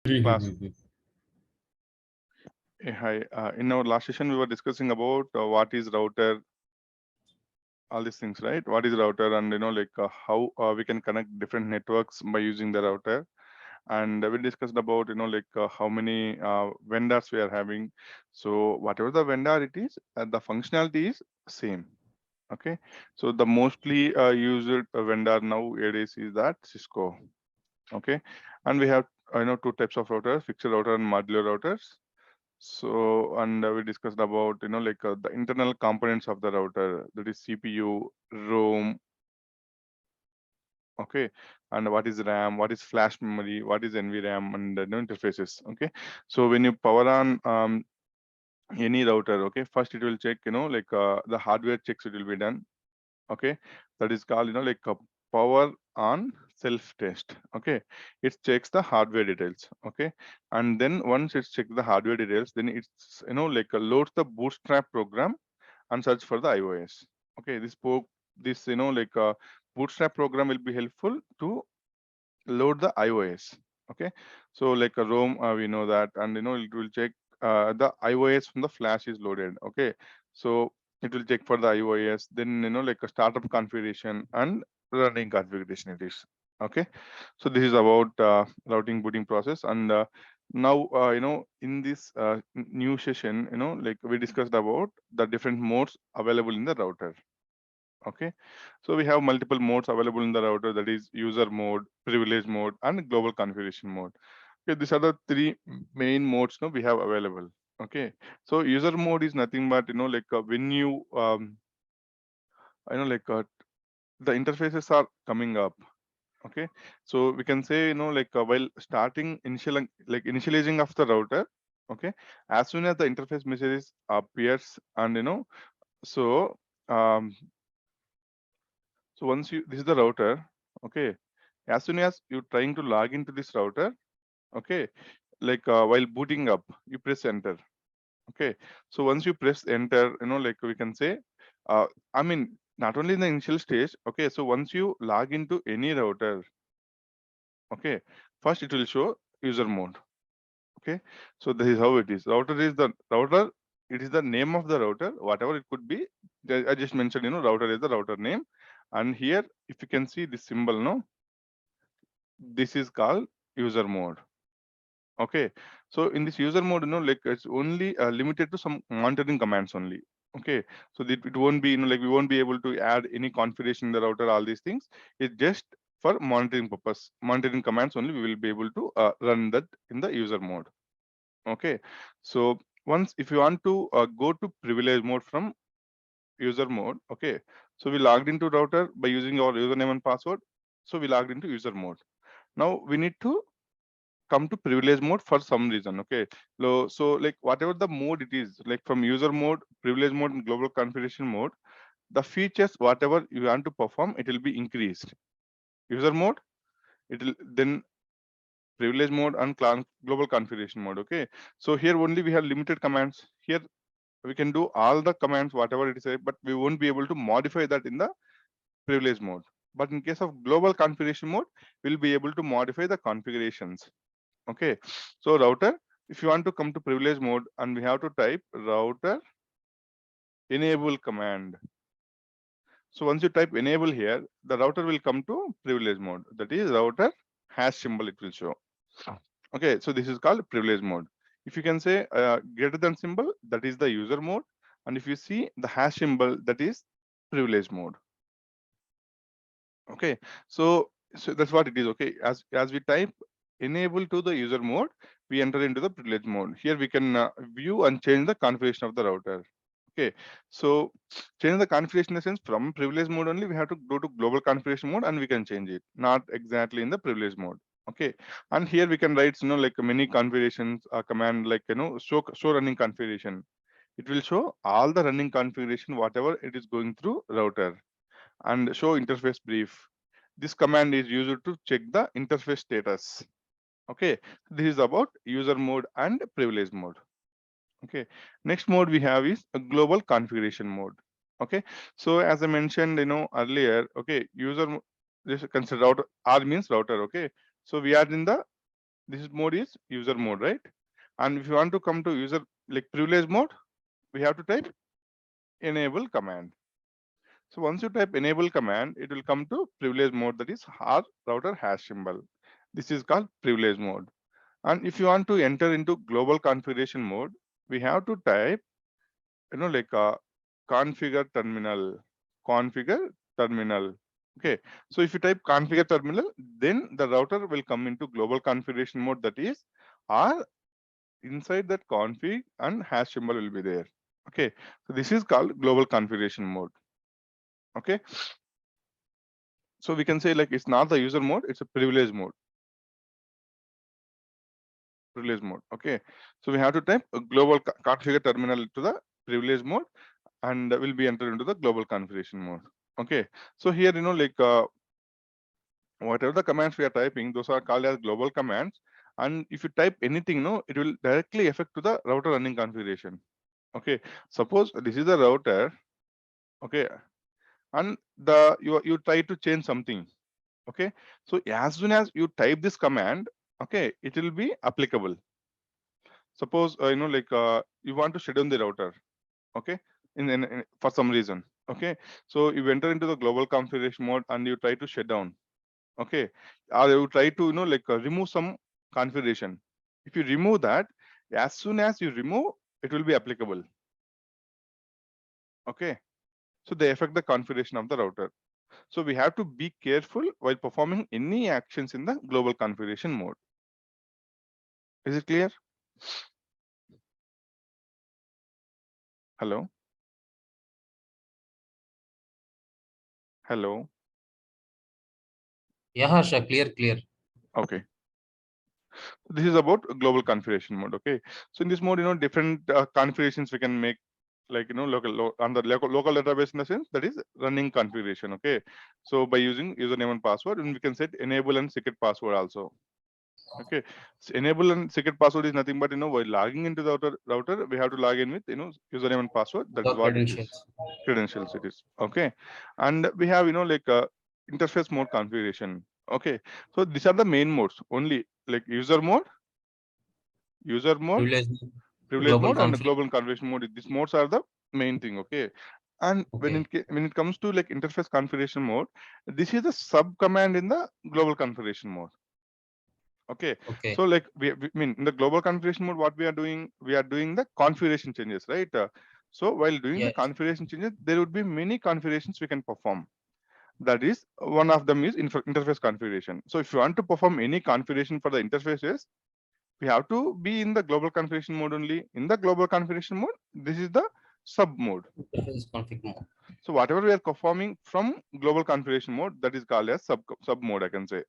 class. Mhm. Hi. In our last session, we were discussing about what is router, all these things, right? What is router, and how we can connect different networks by using the router. And we discussed about how many vendors we are having. So whatever the vendor it is, the functionality is same. Okay. So the mostly used vendor nowadays is that Cisco. Okay, and we have two types of routers: fixed router and modular routers. So, and we discussed about the internal components of the router, that is CPU, ROM, okay, and what is RAM, what is flash memory, what is NVRAM, and interfaces. Okay, so when you power on any router, okay, first it will check the hardware checks it will be done. Okay, that is called a power on self test. Okay, it checks the hardware details. Okay, and then once it's checked the hardware details, then it's loads the bootstrap program and search for the iOS. Okay, this bootstrap program will be helpful to load the iOS. Okay, so like a ROM, we know that, and it will check the iOS from the flash is loaded. Okay, so it will check for the iOS, then like a startup configuration and running configuration it is. Okay, so this is about routing booting process, and now in this new session, like we discussed about the different modes available in the router. Okay, so we have multiple modes available in the router, that is user mode, privilege mode, and global configuration mode. Okay, these are the three main modes now we have available. Okay, so user mode is nothing but when you the interfaces are coming up. Okay, so we can say while starting initializing of the router. Okay, as soon as the interface messages appears, and so um, so once you, this is the router, okay. As soon as you're trying to log into this router, okay, while booting up, you press enter. Okay. So once you press enter, we can say, I mean, not only in the initial stage, okay. So once you log into any router, okay, first it will show user mode. Okay. So this is how it is. Router is the router. It is the name of the router, whatever it could be. I just mentioned, router is the router name. And here, if you can see this symbol, no, this is called user mode. Okay, so in this user mode, it's only limited to some monitoring commands only. Okay, so that it won't be we won't be able to add any configuration in the router, all these things. It's just for monitoring purpose, monitoring commands only. We will be able to run that in the user mode. Okay, so once if you want to go to privilege mode from user mode, okay, so we logged into router by using our username and password. So we logged into user mode. Now we need to come to privilege mode for some reason. Okay, so like whatever the mode it is, like from user mode, privilege mode, and global configuration mode, the features whatever you want to perform, it will be increased. User mode, it will then privilege mode and global configuration mode. Okay, so here only we have limited commands. Here we can do all the commands whatever it is, but we won't be able to modify that in the privilege mode. But in case of global configuration mode, we'll be able to modify the configurations. Okay, so router, if you want to come to privilege mode, and we have to type router enable command. So once you type enable here, the router will come to privilege mode. That is router hash symbol it will show. Okay, so this is called privilege mode. If you can say greater than symbol, that is the user mode. And if you see the hash symbol, that is privilege mode. Okay, so that's what it is. Okay, as we type enable to the user mode, we enter into the privilege mode. Here we can view and change the configuration of the router. Okay, so change the configuration in the sense from privilege mode only we have to go to global configuration mode and we can change it, not exactly in the privilege mode. Okay, and here we can write like many configurations command, like show running configuration. It will show all the running configuration whatever it is going through router, and show interface brief. This command is used to check the interface status. Okay, this is about user mode and privilege mode. Okay, next mode we have is a global configuration mode. Okay, so as I mentioned, earlier, okay, this consider router, R means router. Okay, so we are in the This mode is user mode, right? And if you want to come to user like privilege mode, we have to type enable command. So once you type enable command, it will come to privilege mode, that is our router hash symbol. This is called privilege mode. And if you want to enter into global configuration mode, we have to type, like configure terminal, configure terminal. Okay. So if you type configure terminal, then the router will come into global configuration mode, that is, or inside that config and hash symbol will be there. Okay. So this is called global configuration mode. Okay. So we can say like it's not the user mode, it's a privilege mode. Privilege mode. Okay. So we have to type a global configure terminal to the privilege mode, and will be entered into the global configuration mode. Okay. So here, whatever the commands we are typing, those are called as global commands. And if you type anything, no, it will directly affect to the router running configuration. Okay. Suppose this is the router. Okay. And you try to change something. Okay. So as soon as you type this command, okay, it will be applicable. Suppose you want to shut down the router, okay, for some reason, okay. So you enter into the global configuration mode and you try to shut down, okay, or you try to remove some configuration. If you remove that, as soon as you remove, it will be applicable, okay. So they affect the configuration of the router. So we have to be careful while performing any actions in the global configuration mode. Is it clear? Hello? Hello? Yeah, Harsha, clear. Okay. This is about global configuration mode. Okay. So in this mode, different configurations we can make, like on the local database, in the sense that is running configuration. Okay. So by using username and password, and we can set enable and secret password also. Okay. So enable and secret password is nothing but while logging into the router, we have to log in with username and password. That is The what it is. credentials. Credentials it is. Okay. And we have interface mode configuration. Okay. So these are the main modes only, like user mode, Privilege, privilege global mode, and conflict. global configuration mode. These modes are the main thing. Okay. And Okay, when it comes to like interface configuration mode, this is the sub command in the global configuration mode. Okay. okay. So like we mean in the global configuration mode, what we are doing the configuration changes, right? So while doing the Yes, configuration changes, there would be many configurations we can perform. That is, one of them is interface configuration. So if you want to perform any configuration for the interfaces, we have to be in the global configuration mode only. In the global configuration mode, this is the sub mode. interface conflict mode. So whatever we are performing from global configuration mode, that is called as sub mode, I can say.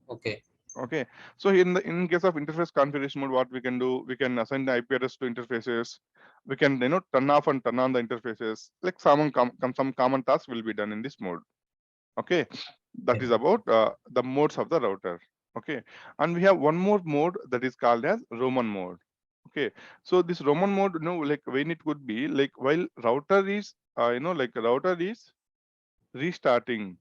Okay, Okay. So in case of interface configuration mode, what we can do, we can assign the IP address to interfaces. We can turn off and turn on the interfaces. Like some common tasks will be done in this mode. Okay. That okay, is about the modes of the router. Okay. And we have one more mode that is called as Roman mode. Okay. So this Roman mode, like when it could be like while router is router is restarting.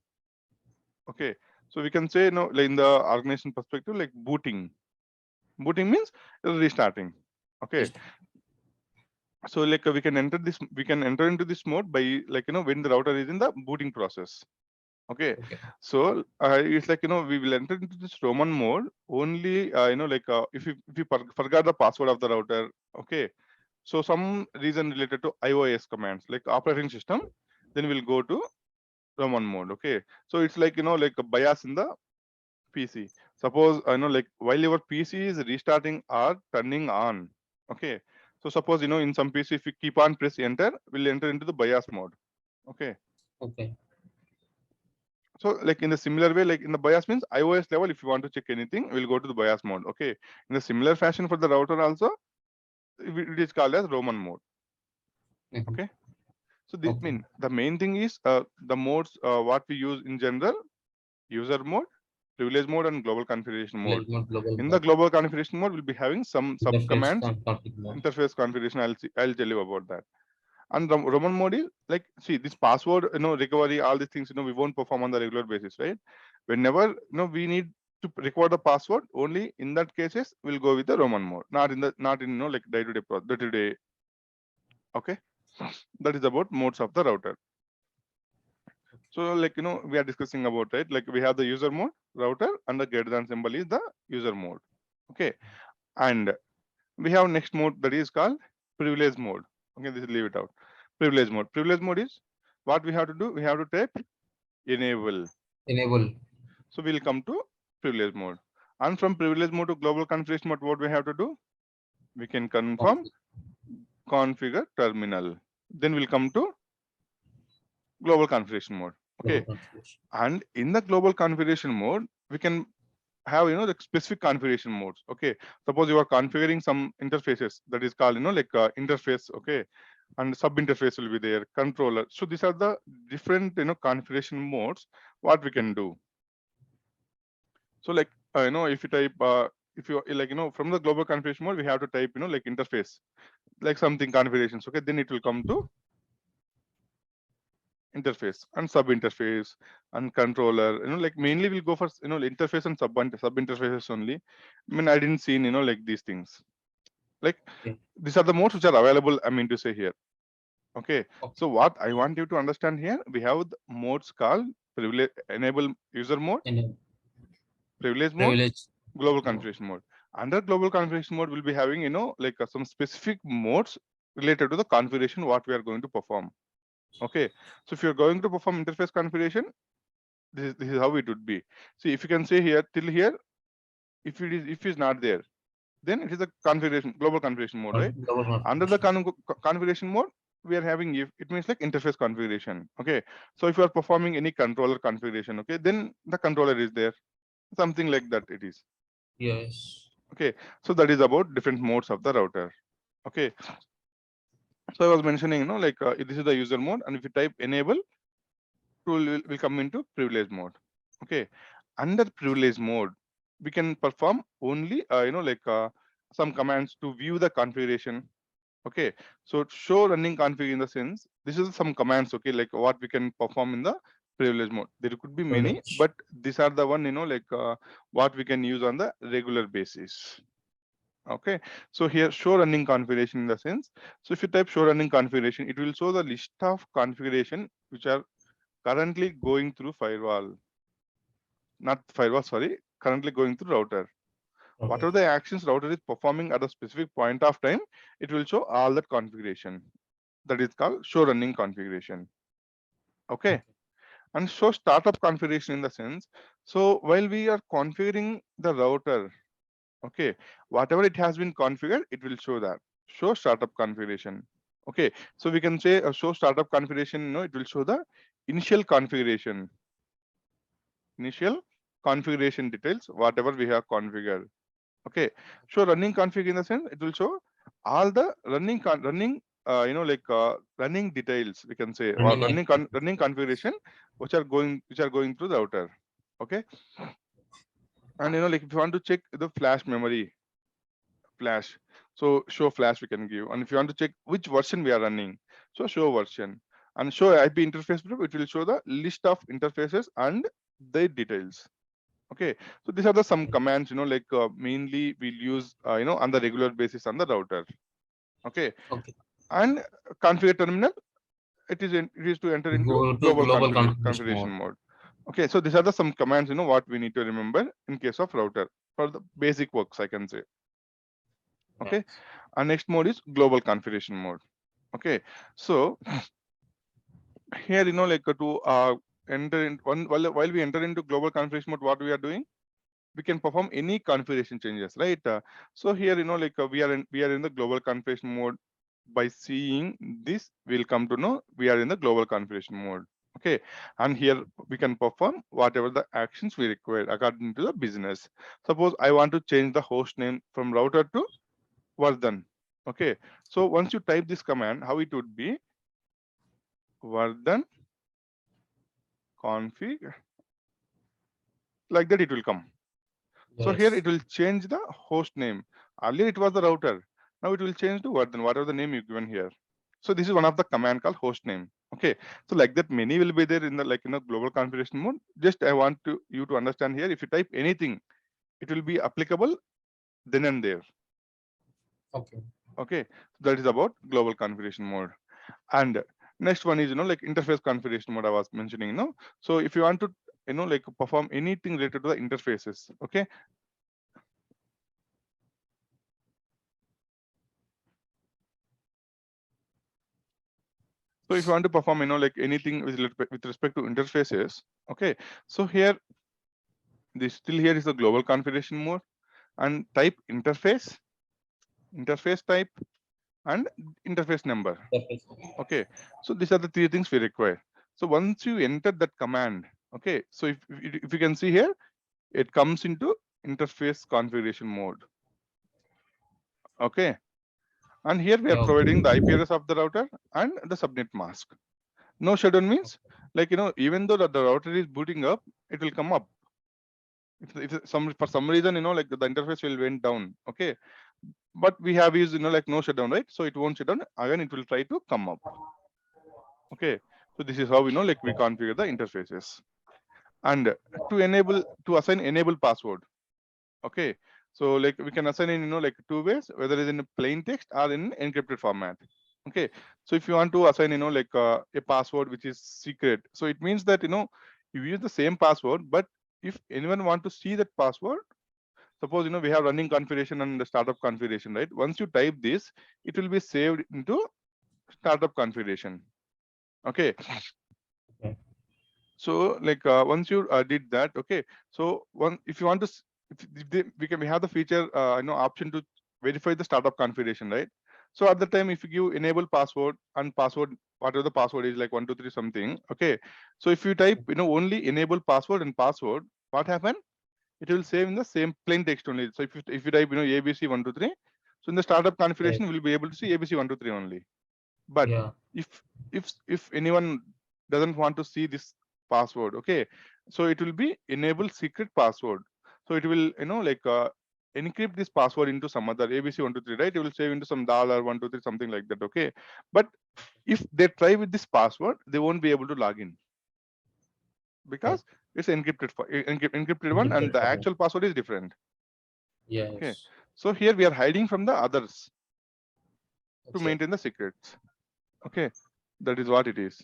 Okay. So we can say, like in the organization perspective, like booting. Booting means restarting. Okay. yes, So like we can enter into this mode by like when the router is in the booting process. Okay. okay, So it's like we will enter into this Roman mode only if you forgot the password of the router. Okay. So some reason related to iOS commands like operating system, then we'll go to Roman mode. Okay. So it's like like a bias in the PC. Suppose like while your PC is restarting or turning on. Okay. So suppose in some PC, if you keep on press enter, we'll enter into the BIOS mode. Okay. okay, So like in the similar way, like in the BIOS means iOS level, if you want to check anything, we'll go to the BIOS mode. Okay. In a similar fashion for the router also, it is called as Roman mode. mhm, Okay. So this okay. mean the main thing is the modes what we use in general: user mode, privilege mode, and global configuration mode. Privilege mode, global In the mode, global configuration mode, we'll be having some sub interface commands, conflict mode. interface configuration. I'll tell you about that. And the Roman mode is like, see, this password, recovery, all these things, we won't perform on the regular basis, right? Whenever we need to record the password, only in that cases we'll go with the Roman mode, not in like day-to-day. Okay, that is about modes of the router. So like we are discussing about, right, like we have the user mode router, and the greater than symbol is the user mode. Okay, and we have next mode that is called privilege mode. Okay, this is leave it out. Privilege mode. Privilege mode is what we have to do. We have to type enable. Enable. So we'll come to privilege mode. And from privilege mode to global configuration mode, what we have to do? We can confirm configure terminal. Then we'll come to global configuration mode. Global Okay. configuration. And in the global configuration mode, we can have the specific configuration modes. Okay. Suppose you are configuring some interfaces, that is called like interface. Okay. And sub interface will be there, controller. So these are the different configuration modes what we can do. So like if you type if you like from the global configuration mode, we have to type like interface, like something configurations. Okay, then it will come to interface and sub interface and controller. Like mainly we'll go for interface and sub interfaces only. I mean, I didn't see like these things. Like Okay. these are the modes which are available, I mean to say here. Okay, Okay. so what I want you to understand here, we have the modes called privilege enable user mode, Enable. privilege mode, Privilege global mode. configuration mode. Under global configuration mode, we'll be having like some specific modes related to the configuration what we are going to perform. Okay, so if you're going to perform interface configuration, this is how it would be. See, if you can say here till here, if it is not there, then it is a configuration global configuration mode, right? Global Under the configuration. configuration mode, we are having if it means like interface configuration. Okay, so if you are performing any controller configuration, okay, then the controller is there, something like that it is. Yes. Okay, so that is about different modes of the router. Okay, so I was mentioning like this is the user mode, and if you type enable, tool will come into privilege mode. Okay, under privilege mode, we can perform only like some commands to view the configuration. Okay, so show running config, in the sense this is some commands. Okay, like what we can perform in the privilege mode. There could be many, Privilege. but these are the one like what we can use on the regular basis. Okay, so here show running configuration, in the sense, so if you type show running configuration, it will show the list of configuration which are currently going through firewall, not firewall, sorry, currently going through router. Okay. Whatever the actions router is performing at a specific point of time, it will show all that configuration. That is called show running configuration. Okay, Okay. and show startup configuration, in the sense, so while we are configuring the router, okay, whatever it has been configured, it will show that. Show startup configuration. Okay, so we can say show startup configuration, it will show the initial configuration. Initial configuration details, whatever we have configured. Okay, show running config, in the sense, it will show all the running like running details, we can say, or Running activity. running configuration which are going through the router. Okay, and like if you want to check the flash memory, flash, so show flash we can give. And if you want to check which version we are running, so show version. And show IP interface group, it will show the list of interfaces and their details. Okay, so these are the some Okay. commands like mainly we'll use on the regular basis on the router. Okay, Okay. and configure terminal, it is to enter into Go to global global configuration configuration mode. mode. Okay, so these are the some commands what we need to remember in case of router for the basic works, I can say. Okay, Yes. our next mode is global configuration mode. Okay, so here like to enter in one while we enter into global configuration mode, what we are doing, we can perform any configuration changes, right? So here like we are in the global configuration mode. By seeing this, we'll come to know we are in the global configuration mode. Okay, and here we can perform whatever the actions we require according to the business. Suppose I want to change the host name from router to Vardhan. Okay, so once you type this command, how it would be Vardhan config, like that it will come. So here Yes. it will change the host name. Earlier it was the router. Now it will change to Vardhan, whatever the name you given here. So this is one of the command called host name. Okay, so like that, many will be there in the global configuration mode. Just I want you to understand here. If you type anything, it will be applicable then and there. Okay. Okay, that is about global configuration mode. And next one is interface configuration mode I was mentioning. So if you want to perform anything related to the interfaces. Okay, so if you want to perform anything with respect to interfaces. Okay, so here this still here is the global configuration mode, and type interface type, and interface number. Definitely. Okay, so these are the three things we require. So once you enter that command, okay, so if you can see here, it comes into interface configuration mode. Okay, and here we are Yeah. providing Okay. the IP address of the router and the subnet mask. No shutdown means, even though the router is booting up, it will come up. If some for some reason, the interface will went down. Okay, but we have used no shutdown, right? So it won't shut down again. It will try to come up. Okay, so this is how we configure the interfaces. And to assign enable password. Okay, so we can assign in two ways, whether it's in a plain text or in encrypted format. Okay, so if you want to assign a password which is secret, so it means that you use the same password, but if anyone want to see that password, suppose we have running configuration and the startup configuration, right? Once you type this, it will be saved into startup configuration. Okay, Okay. so once you did that, okay, so one if you want to we have the feature option to verify the startup configuration, right? So at the time, if you give enable password and password, whatever the password is, like 123 something. Okay, so if you type only enable password and password, what happen? It will save in the same plain text only. So if you type abc 123, so in the startup Yes. configuration we will be able to see abc 123 only. But Yeah. if anyone doesn't want to see this password, okay, so it will be enable secret password. So it will encrypt this password into some other abc123, right? It will save into some $123 something like that. Okay, but if they try with this password, they won't be able to log in Okay. because it's encrypted one, and Encrypted the format. actual password is different. Okay, Yes. so here we are hiding from the others to Okay. maintain the secrets. Okay, that is what it is.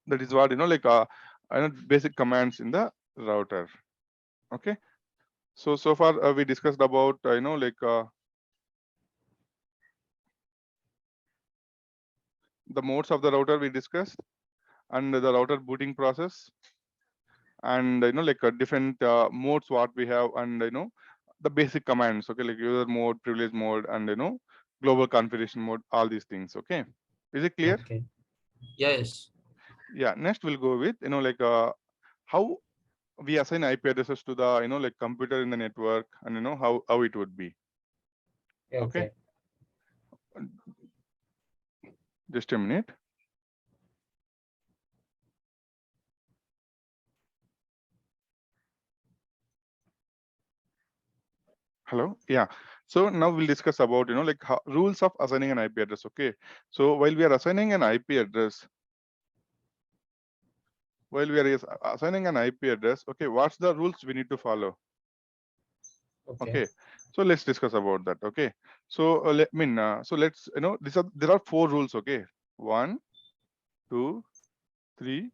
That is what basic commands in the router. Okay, so far we discussed about the modes of the router we discussed, and the router booting process, and different modes what we have, and the basic commands. Okay, like user mode, privilege mode, and global configuration mode, all these things. Okay, is it clear? Okay. Yes. Yeah, next we'll go with how we assign IP addresses to the computer in the network, and how it would be. Okay, Okay. just a minute. Hello. Yeah. So now we'll discuss about rules of assigning an IP address. Okay. So while we are assigning an IP address, assigning an IP address, okay, what's the rules we need to follow? Okay. Okay. So let's discuss about that. Okay. So so let's there are four rules. Okay. One, two, three,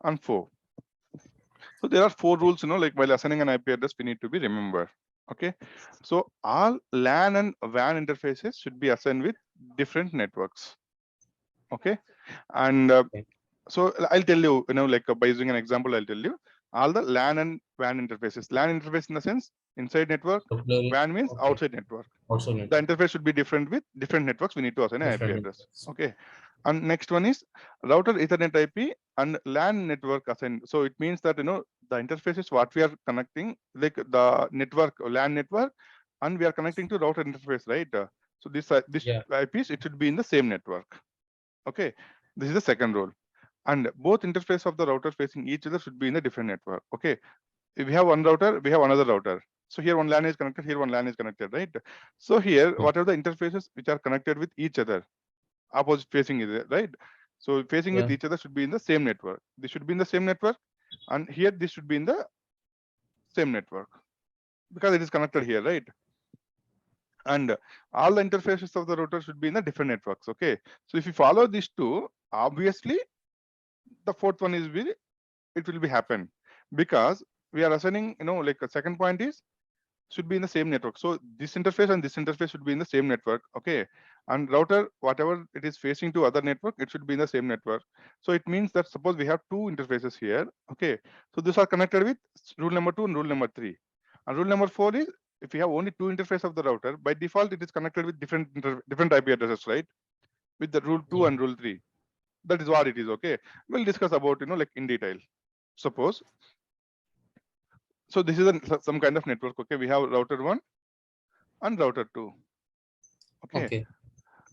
and four. So there are four Okay. rules, while assigning an IP address, we need to be remembered. Okay. So all LAN and WAN interfaces should be assigned with different networks. Okay. And Okay. so I'll tell you, by using an example, I'll tell you all the LAN and WAN interfaces. LAN interface in the sense inside network, So clearly. WAN means Okay. outside network. Also The network. interface should be different with different networks. We need to assign an IP Different address. networks. Okay. And next one is router Ethernet IP and LAN network assigned. So it means that the interfaces what we are connecting, like the network LAN network, and we are connecting to router interface, right? So this Yeah. IPs, it should be in the same network. Okay. This is the second rule. And both interface of the router facing each other should be in a different network. Okay, if we have one router, we have another router. So here one LAN is connected, here one LAN is connected, right? So here, Okay. what are the interfaces which are connected with each other? opposite facing is it, right? So facing with Yeah. each other should be in the same network. This should be in the same network, and here this should be in the same network because it is connected here, right? And all the interfaces of the router should be in the different networks. Okay, so if you follow these two, obviously the fourth one is will it will be happen because we are assigning, like a second point is should be in the same network. So this interface and this interface should be in the same network. Okay, and router whatever it is facing to other network, it should be in the same network. So it means that suppose we have two interfaces here. Okay, so these are connected with rule number 2 and rule number 3, and rule number 4 is if we have only two interface of the router, by default it is connected with different IP addresses, right? With the rule 2 Yeah. and rule 3. That is what it is. Okay, we'll discuss about, like in detail. Suppose, so this is some kind of network. Okay, we have router 1 and router 2. Okay, Okay.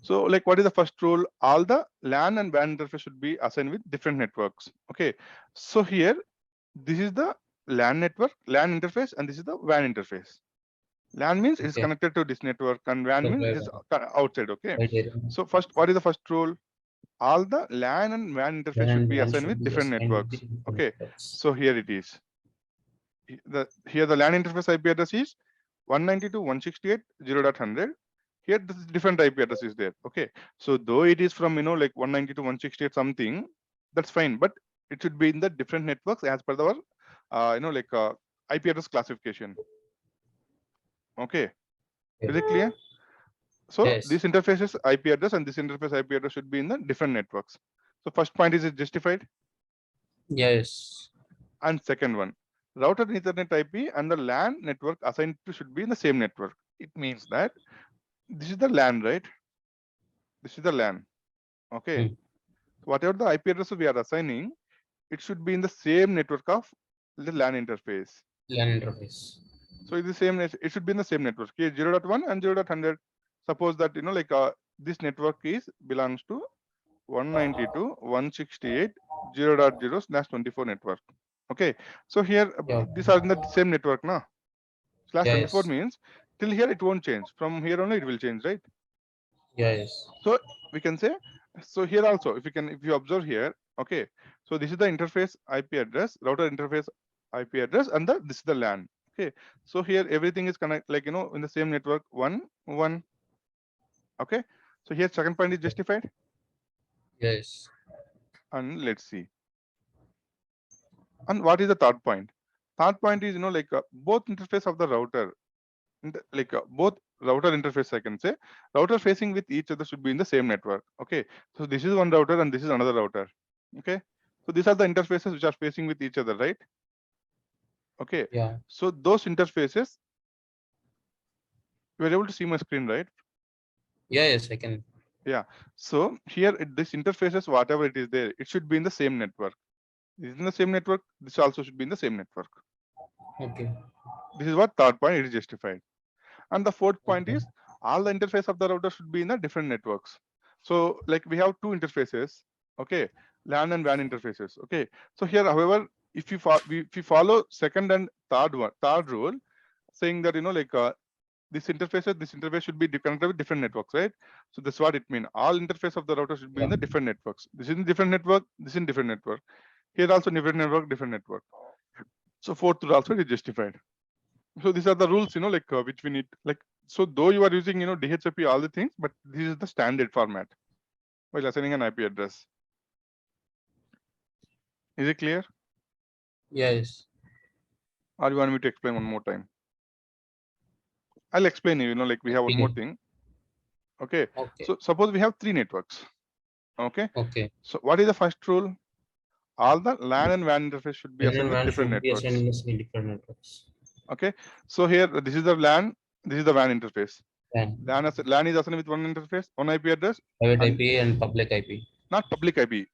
so like what is the first rule? All the LAN and WAN interface should be assigned with different networks. Okay, so here this is the LAN network, LAN interface, and this is the WAN interface. LAN means it is Okay. connected to this network, and WAN Right, means it right, is right. outside. Okay, Right area. so first, what is the first rule? All the LAN and WAN interface Then should and be one assigned should with be different assigned with the networks. different Okay, networks. so here it is. Here the LAN interface IP address is 192.168.0.100. Here this is different IP address is there. Okay, so though it is from, like 192.168 something, that's fine, but it should be in the different networks as per our like IP address classification. Okay, Okay. is it clear? So Yes. this interface's IP address and this interface IP address should be in the different networks. So first point is it justified? Yes. And second one, router and Ethernet IP and the LAN network assigned to should be in the same network. It means that this is the LAN, right? This is the LAN. Okay. Hmm. Whatever the IP address we are assigning, it should be in the same network of the LAN interface. LAN interface. So it's the same. It should be in the same network. Okay, 0.1 and 0.100. Suppose that like this network is belongs to 192.168.0.0/24 network. Okay. So here Yeah. these are in the same network now. /24 Yes. means till here it won't change. From here only it will change, right? Yes. So we can say, so here also, if you observe here, okay, so this is the interface IP address, router interface IP address, and this is the LAN. Okay, so here everything is connect like in the same network, one. Okay, so here second point is justified, Yes. and let's see. And what is the third point? Third point is like both interface of the router, like both router interface, I can say, router facing with each other should be in the same network. Okay, so this is one router and this is another router. Okay, so these are the interfaces which are facing with each other, right? Okay, Yeah. so those interfaces, you are able to see my screen, right? Yeah. Yes. I can. Yeah, so here this interfaces, whatever it is there, it should be in the same network. This is in the same network, this also should be in the same network. Okay. This is what third point, it is justified. And the fourth point Okay. is all the interface of the router should be in the different networks. So like we have two interfaces, okay, LAN and WAN interfaces. Okay, so here, however, if you follow second and third rule, saying that like this interface should be connected with different networks, right? So that's what it means. All interface of the router should be in Yeah. the different networks. This is in different network. This is in different network. Here also different network, different network. So fourth rule also is justified. So these are the rules, like which we need. Like, so though you are using DHCP all the things, but this is the standard format while assigning an IP address. Is it clear? Yes. Or you want me to explain one more time? I'll explain you. Like we have one more Explain. thing. Okay. Okay. So suppose we have three networks. Okay. Okay. So what is the first rule? All the LAN and WAN interface should be LAN assigned and with WAN different should be assigned networks. in the different networks. Okay. So here this is the LAN, this is the WAN interface. LAN. LAN is assigned with one interface, one IP address, Private and IP and public IP. not public IP,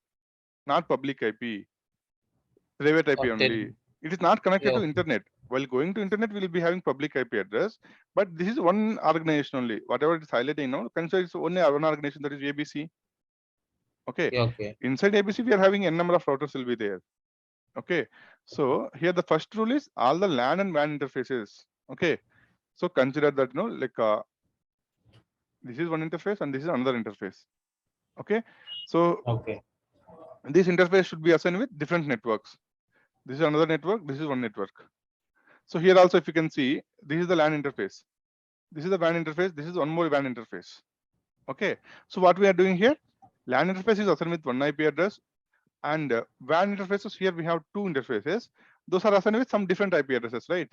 not public IP, private IP Tell. only. It is not connected Yeah. to Okay. internet. While going to internet, we will be having public IP address, but this is one organization only. Whatever it is highlighting now, consider it's only one organization, that is ABC. Okay. Yeah. Okay. Inside ABC, we are having n number of routers will be there. Okay. So here the first rule is all the LAN and WAN interfaces. Okay. So consider that like this is one interface and this is another interface. Okay, so Okay. this interface should be assigned with different networks. This is another network, this is one network. So here also, if you can see, this is the LAN interface, this is the WAN interface, this is one more WAN interface. Okay, so what we are doing here, LAN interface is assigned with one IP address, and WAN interfaces, here we have two interfaces. Those are assigned with some different IP addresses, right?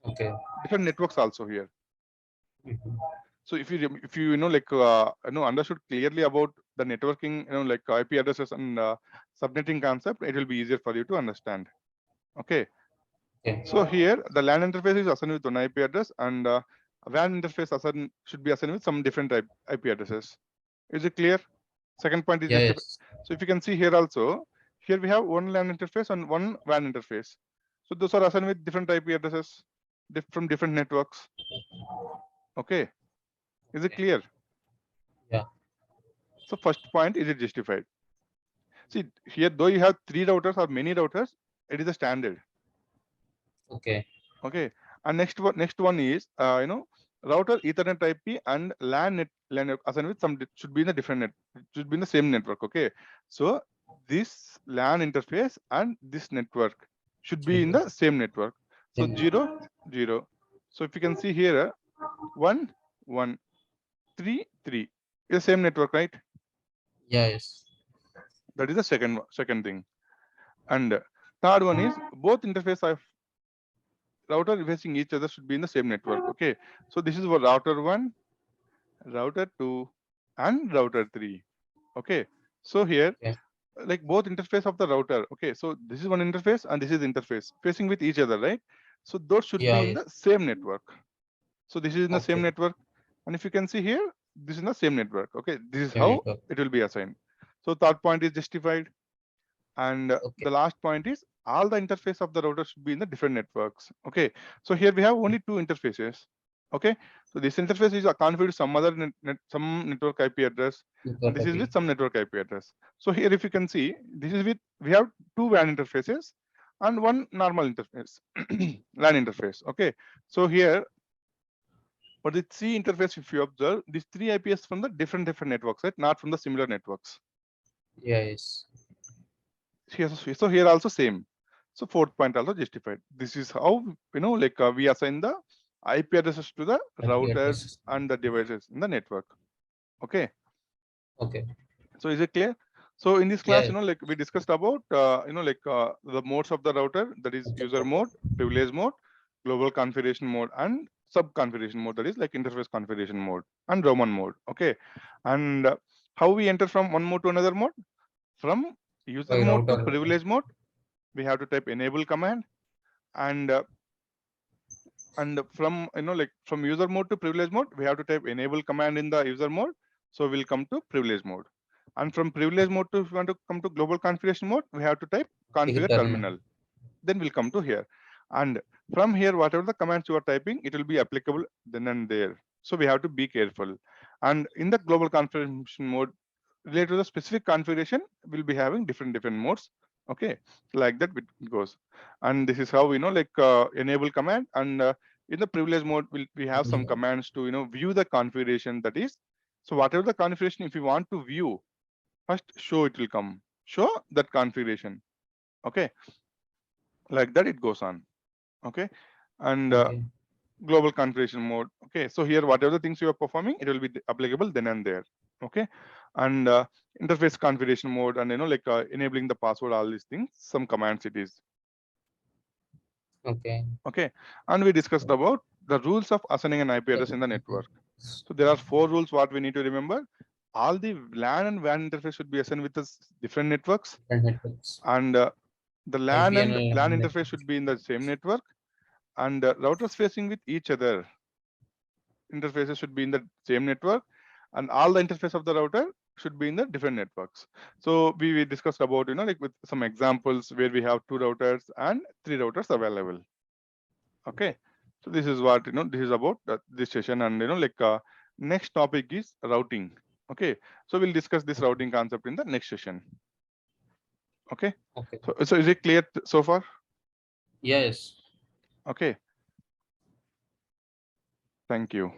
Okay. Different networks also here. Mhm. So if you understood clearly about the networking, like IP addresses and subnetting concept, it will be easier for you to understand. Okay. Okay. So here the LAN interface is assigned with one IP address, and WAN interface should be assigned with some different IP addresses. Is it clear? Second point is Yeah, just. yes. So if you can see here also, here we have one LAN interface and one WAN interface. So those are assigned with different IP addresses from different networks. Okay. Is it clear? Yeah. So first point, is it justified? See here, though you have 3 routers or many routers, it is a standard. Okay. Okay. And next one is router Ethernet IP and LAN assigned with should be in a different net, should be in the same network. Okay. So this LAN interface and this network should be in the same network. So Then 0 0. So if you can see here, 1 1 3 3 is the same network, right? yeah, yes. That is the second thing. And third one is both interface of router facing each other should be in the same network. Okay, so this is for router 1, router 2, and router 3. Okay, so here, Okay. like both interface of the router. Okay, so this is one interface and this is interface facing with each other, right? So those should Yeah, be in yes. the same network. So this is in the same Okay. network, and if you can see here, this is in the same network. Okay, this is Same how network. it will be assigned. So third point is justified. And Okay. the last point is all the interface of the router should be in the different networks. Okay, so here we have only two interfaces. Okay, so this interface is configured to some other some network IP address, and Network this is IP. with some network IP address. So here, if you can see, this is with we have two WAN interfaces and one normal interface, LAN interface. Okay, so here for the C interface, if you observe, these three IPs from the different networks, right? Not from the similar networks. Yeah, yes. So here also same. So fourth point also justified. This is how we assign the IP addresses to the IP routers address. and the devices in the network. Okay. Okay. So is it clear? So in this class, Yeah. like we discussed about the modes of the router, that is user Okay. mode, privilege mode, global configuration mode, and sub configuration mode, that is like interface configuration mode and Roman mode. Okay. And how we enter from one mode to another mode? From user By mode to router. privilege mode, we have to type enable command, and from from user mode to privilege mode, we have to type enable command in the user mode, so we'll come to privilege mode. And from privilege mode to, if you want to come to global configuration mode, we have to type Take configure a terminal. terminal, then we'll come to here. And from here, whatever the commands you are typing, it will be applicable then and there, so we have to be careful. And in the global configuration mode, related to the specific configuration, we'll be having different modes. Okay, like that it goes. And this is how enable command. And in the privilege mode, we have some commands to view the configuration, that is, so whatever the configuration, if you want to view, first show, it will come show that configuration. Okay, like that it goes on. Okay. And Okay. global configuration mode. Okay, so here whatever the things you are performing, it will be applicable then and there. Okay. And interface configuration mode, and enabling the password, all these things, some commands it is. Okay. Okay. And we discussed about the rules of assigning an IP address in the network. So there are 4 rules what we need to remember. All the LAN and WAN interface should be assigned with different networks, Different networks. and the Must LAN be and LAN an interface should be in the same network, and routers facing with each other interfaces should be in the same network, and all the interface of the router should be in the different networks. So we discussed about like with some examples where we have 2 routers and 3 routers available. Okay, so this is what this is about this session. And next topic is routing. Okay, so we'll discuss this routing concept in the next session. Okay, Okay. so is it clear so far? Yes. Okay, thank you.